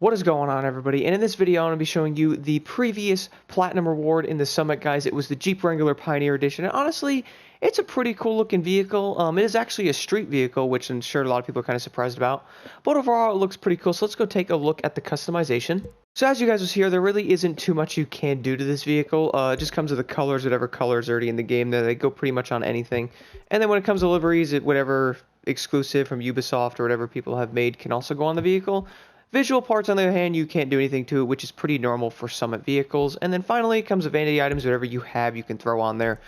What is going on, everybody? And in this video, I'm going to be showing you the previous Platinum reward in the Summit, guys. It was the Jeep Wrangler Pioneer Edition, and honestly, it's a pretty cool-looking vehicle. It is actually a street vehicle, which I'm sure a lot of people are kind of surprised about. But overall, it looks pretty cool, so let's go take a look at the customization. So as you guys will see here, there really isn't too much you can do to this vehicle. It just comes with the colors, whatever colors already in the game. They go pretty much on anything. And then when it comes to liveries, whatever exclusive from Ubisoft or whatever people have made can also go on the vehicle. Visual parts, on the other hand, you can't do anything to it, which is pretty normal for Summit vehicles. And then finally, it comes with vanity items. Whatever you have, you can throw on there.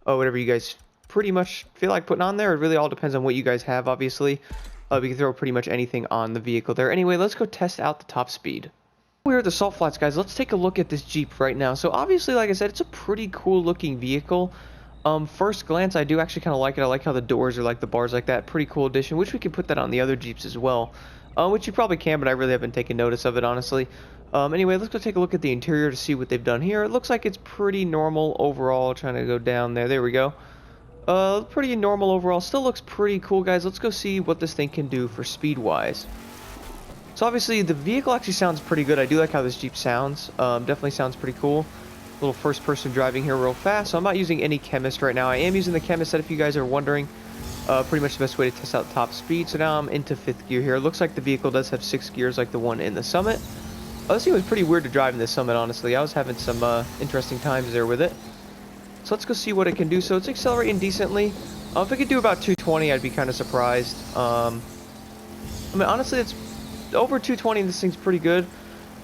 Whatever you guys pretty much feel like putting on there. It really all depends on what you guys have, obviously. We can throw pretty much anything on the vehicle there. Anyway, let's go test out the top speed. We're at the Salt Flats, guys. Let's take a look at this Jeep right now. So obviously, like I said, it's a pretty cool looking vehicle. First glance, I do actually kind of like it. I like how the doors are like the bars like that. Pretty cool addition. Wish we could put that on the other Jeeps as well. Which you probably can, but I really haven't taken notice of it, honestly. Anyway, let's go take a look at the interior to see what they've done here. It looks like it's pretty normal overall. Trying to go down there. There we go. Pretty normal overall. Still looks pretty cool, guys. Let's go see what this thing can do for speed-wise. So obviously, the vehicle actually sounds pretty good. I do like how this Jeep sounds. Definitely sounds pretty cool. Little first-person driving here real fast. So I'm not using any Chemist right now. I am using the Chemist set if you guys are wondering. Pretty much the best way to test out top speed. So now I'm into 5th gear here. It looks like the vehicle does have 6 gears like the one in the Summit. This thing was pretty weird to drive in the Summit, honestly. I was having some interesting times there with it. So let's go see what it can do. So it's accelerating decently. If it could do about 220, I'd be kind of surprised. I mean, honestly, it's over 220. This thing's pretty good.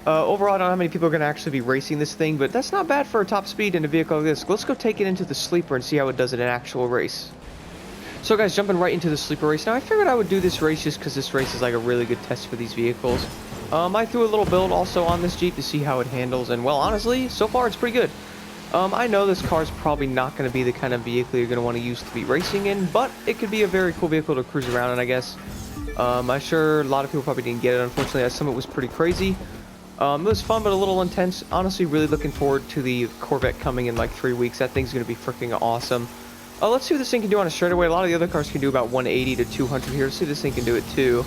Overall, I don't know how many people are going to actually be racing this thing, but that's not bad for a top speed in a vehicle like this. Let's go take it into the sleeper and see how it does in an actual race. So guys, jumping right into the sleeper race. Now I figured I would do this race just because this race is like a really good test for these vehicles. I threw a little build also on this Jeep to see how it handles, and well, honestly, so far it's pretty good. I know this car is probably not going to be the kind of vehicle you're going to want to use to be racing in, but it could be a very cool vehicle to cruise around in, I guess. I'm sure a lot of people probably didn't get it, unfortunately. That Summit was pretty crazy. It was fun, but a little intense. Honestly, really looking forward to the Corvette coming in like 3 weeks. That thing's going to be freaking awesome. Let's see what this thing can do on a straightaway. A lot of the other cars can do about 180 to 200 here. Let's see if this thing can do it too.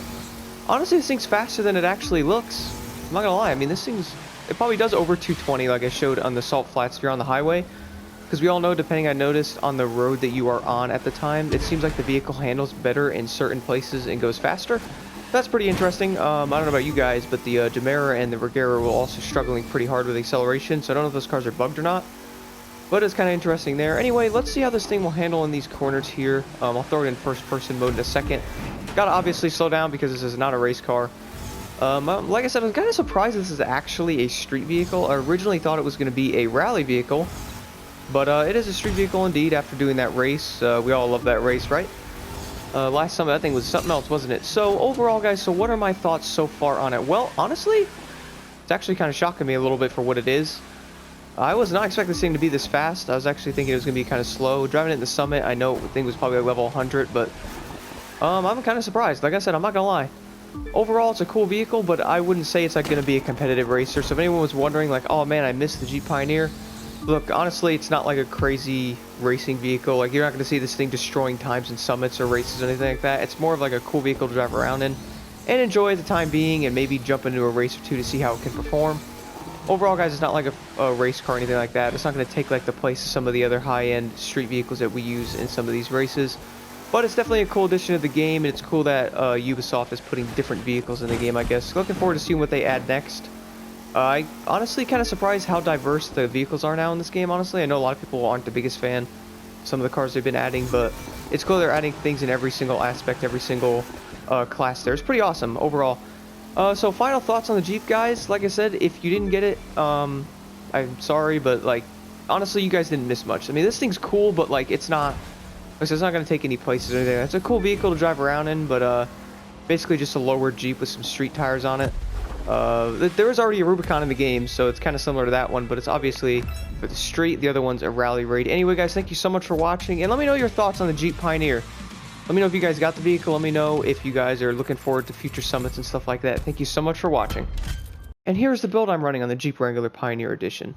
Honestly, this thing's faster than it actually looks. I'm not gonna lie. I mean, it probably does over 220 like I showed on the Salt Flats if you're on the highway. Because we all know, depending, I noticed on the road that you are on at the time, it seems like the vehicle handles better in certain places and goes faster. That's pretty interesting. I don't know about you guys, but the Demerara and the Regera were also struggling pretty hard with acceleration. So I don't know if those cars are bugged or not. But it's kind of interesting there. Anyway, let's see how this thing will handle in these corners here. I'll throw it in first-person mode in a second. Gotta obviously slow down because this is not a race car. Like I said, I was kind of surprised this is actually a street vehicle. I originally thought it was going to be a rally vehicle. But it is a street vehicle indeed after doing that race. We all love that race, right? Last summer, that thing was something else, wasn't it? So overall, guys, so what are my thoughts so far on it? Well, honestly, it's actually kind of shocking me a little bit for what it is. I was not expecting this thing to be this fast. I was actually thinking it was going to be kind of slow. Driving it in the Summit, I know the thing was probably like level 100, but I'm kind of surprised. Like I said, I'm not going to lie. Overall, it's a cool vehicle, but I wouldn't say it's like going to be a competitive racer. So if anyone was wondering, like, oh man, I missed the Jeep Pioneer. Look, honestly, it's not like a crazy racing vehicle. Like, you're not going to see this thing destroying times in summits or races or anything like that. It's more of like a cool vehicle to drive around in and enjoy at the time being, and maybe jump into a race or two to see how it can perform. Overall, guys, it's not like a race car or anything like that. It's not going to take like the place of some of the other high-end street vehicles that we use in some of these races. But it's definitely a cool addition to the game, and it's cool that Ubisoft is putting different vehicles in the game, I guess. Looking forward to seeing what they add next. I honestly kind of surprised how diverse the vehicles are now in this game, honestly. I know a lot of people aren't the biggest fan of some of the cars they've been adding, but it's cool they're adding things in every single aspect, every single class there. It's pretty awesome overall. So final thoughts on the Jeep, guys. Like I said, if you didn't get it, I'm sorry, but like, honestly, you guys didn't miss much. I mean, this thing's cool, but like, it's not going to take any places or anything. It's a cool vehicle to drive around in, but basically just a lower Jeep with some street tires on it. There is already a Rubicon in the game, so it's kind of similar to that one, but it's obviously for the street. The other one's a rally raid. Anyway, guys, thank you so much for watching, and let me know your thoughts on the Jeep Pioneer. Let me know if you guys got the vehicle. Let me know if you guys are looking forward to future summits and stuff like that. Thank you so much for watching. And here's the build I'm running on the Jeep Wrangler Pioneer Edition.